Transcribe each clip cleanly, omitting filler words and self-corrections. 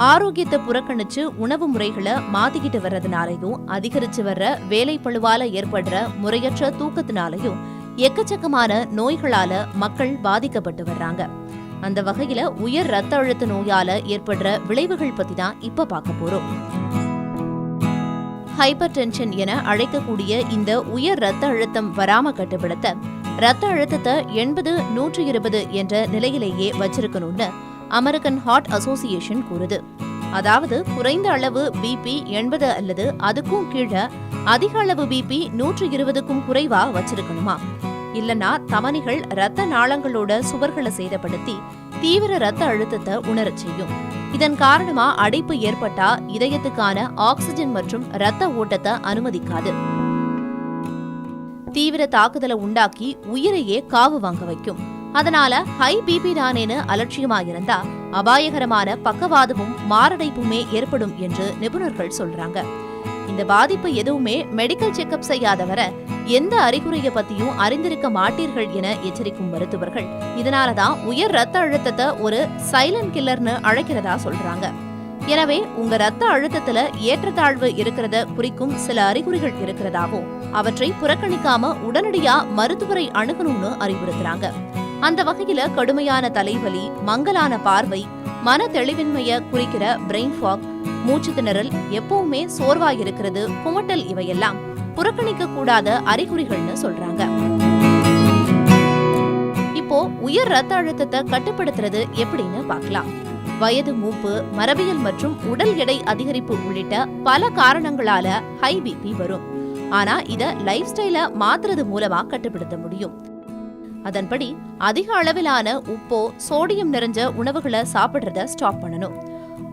ஆரோக்கியத்தை புறக்கணிச்சு உணவு முறைகளை மாத்திக்கிட்டு வர்றதுனாலையும் அதிகரிச்சு வர்ற வேலைப்பளுவால ஏற்படுற முறையற்ற தூக்கத்தினாலையும் எக்கச்சக்கமான நோய்களால மக்கள் பாதிக்கப்பட்டு வர்றாங்க. அந்த வகையில உயர் ரத்த அழுத்த நோயால ஏற்படுற விளைவுகள் பத்தி தான் இப்ப பார்க்க போறோம். ஹைப்பர் டென்ஷன் என அழைக்கக்கூடிய இந்த உயர் ரத்த அழுத்தம் வராம கட்டுப்படுத்த ரத்த அழுத்தத்தை 80-120 என்ற நிலையிலேயே வச்சிருக்கணும்னு அமெரிக்கன் ஹார்ட் அசோசியேஷன் கூறுது. அதாவது குறைந்த அளவு பிபி 80 அல்லது அதுக்கும் கீழே, அதிக அளவு பிபி 120க்கும் குறைவா வச்சிருக்கணுமா. இல்லனா தமனிகள் ரத்த நாளங்களோட சுவர்களை சேதப்படுத்தி தீவிர ரத்த அழுத்தத்தை உணரச் செய்யும். இதன் காரணமா அடைப்பு ஏற்பட்டா இதயத்துக்கான ஆக்சிஜன் மற்றும் ரத்த ஓட்டத்தை அனுமதிக்காது. தீவிர தாக்குதலை உண்டாக்கி உயிரையே காவு வாங்க வைக்கும். அதனால ஹை பிபி தானேன்னு அலட்சியமா இருந்தா அபாயகரமான பக்கவாதமும் மாரடைப்புமே ஏற்படும் என்று நிபுணர்கள் சொல்றாங்க. இந்த பாதிப்பு எதுவுமே மெடிக்கல் செக்அப் செய்யாத வர எந்த அறிகுறியை பத்தியும் அறிந்திருக்க மாட்டீர்கள் என எச்சரிக்கும் மருத்துவர்கள் இதனாலதான் உயர் ரத்த அழுத்தத்தை ஒரு சைலண்ட் கில்லர்னு அழைக்கிறதா சொல்றாங்க. எனவே உங்க ரத்த அழுத்தத்துல ஏற்றத்தாழ்வு இருக்கிறத குறிக்கும் சில அறிகுறிகள் இருக்கிறதாவும் அவற்றை புறக்கணிக்காம உடனடியா மருத்துவரை அணுகணும்னு அறிவுறுத்துறாங்க. அந்த வகையில கடுமையான தலைவலி, மங்கலான பார்வை, மன தெளிவின்மைய குறிக்கிற பிரெயின் ஃபாக், மூச்சு திணறல், எப்பவுமே சோர்வாயிருக்கிறது, குமட்டல் இவையெல்லாம் புறக்கணிக்க கூடாத அறிகுறிகள்னு சொல்றாங்க. இப்போ உயர் ரத்த அழுத்தத்தை கட்டுப்படுத்துறது எப்படின்னு பார்க்கலாம். வயது மூப்பு, மரபியல் மற்றும் உடல் எடை அதிகரிப்பு உள்ளிட்ட பல காரணங்களால ஹை பிபி வரும். ஆனா இத லைஃப் ஸ்டைல மாத்துறது மூலமா கட்டுப்படுத்த முடியும். அதன்படி அதிக அளவிலான உப்போ சோடியம் நிறைஞ்ச உணவுகளை சாப்பிடுறத ஸ்டாப் பண்ணணும்.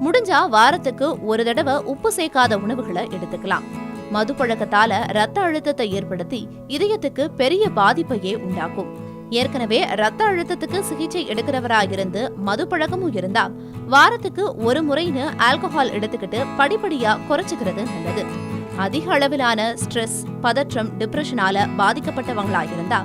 முடிஞ்சா வாரத்துக்கு ஒரு தடவை உப்பு சேர்க்காத உணவுகளை எடுத்துக்கலாம். மது பழக்கத்தால ரத்த அழுத்தத்தை ஏற்படுத்தி இதயத்துக்கு பெரிய பாதிப்பையே உண்டாக்கும். ஏற்கனவே ரத்த அழுத்தத்துக்கு சிகிச்சை எடுக்கிறவராயிருந்து மது பழக்கமும் இருந்தா வாரத்துக்கு ஒரு முறைன்னு ஆல்கஹால் எடுத்துக்கிட்டு படிப்படியா குறைச்சுக்கிறது நல்லது. அதிக அளவிலான ஸ்ட்ரெஸ், பதற்றம், டிப்ரெஷனால பாதிக்கப்பட்டவங்களாயிருந்தா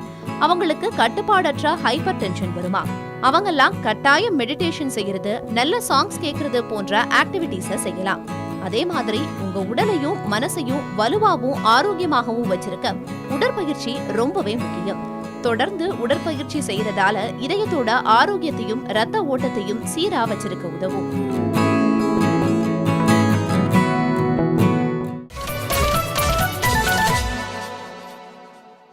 அவங்களுக்கு கட்டுப்பாடற்ற ஹைப்பர் டென்ஷன் வருமா. அவங்கெல்லாம் கட்டாயம் மெடிடேஷன் செய்யறது, நல்ல சாங்ஸ் கேட்கறது போன்ற ஆக்டிவிட்டிஸை செய்யலாம். அதே மாதிரி உங்க உடலையும் மனசையும் வலுவாகவும் ஆரோக்கியமாகவும் வச்சிருக்க உடற்பயிற்சி ரொம்பவே முக்கியம். தொடர்ந்து உடற்பயிற்சி செய்யறதால இதயத்தோட ஆரோக்கியத்தையும் ரத்த ஓட்டத்தையும் சீரா வச்சிருக்க உதவும்.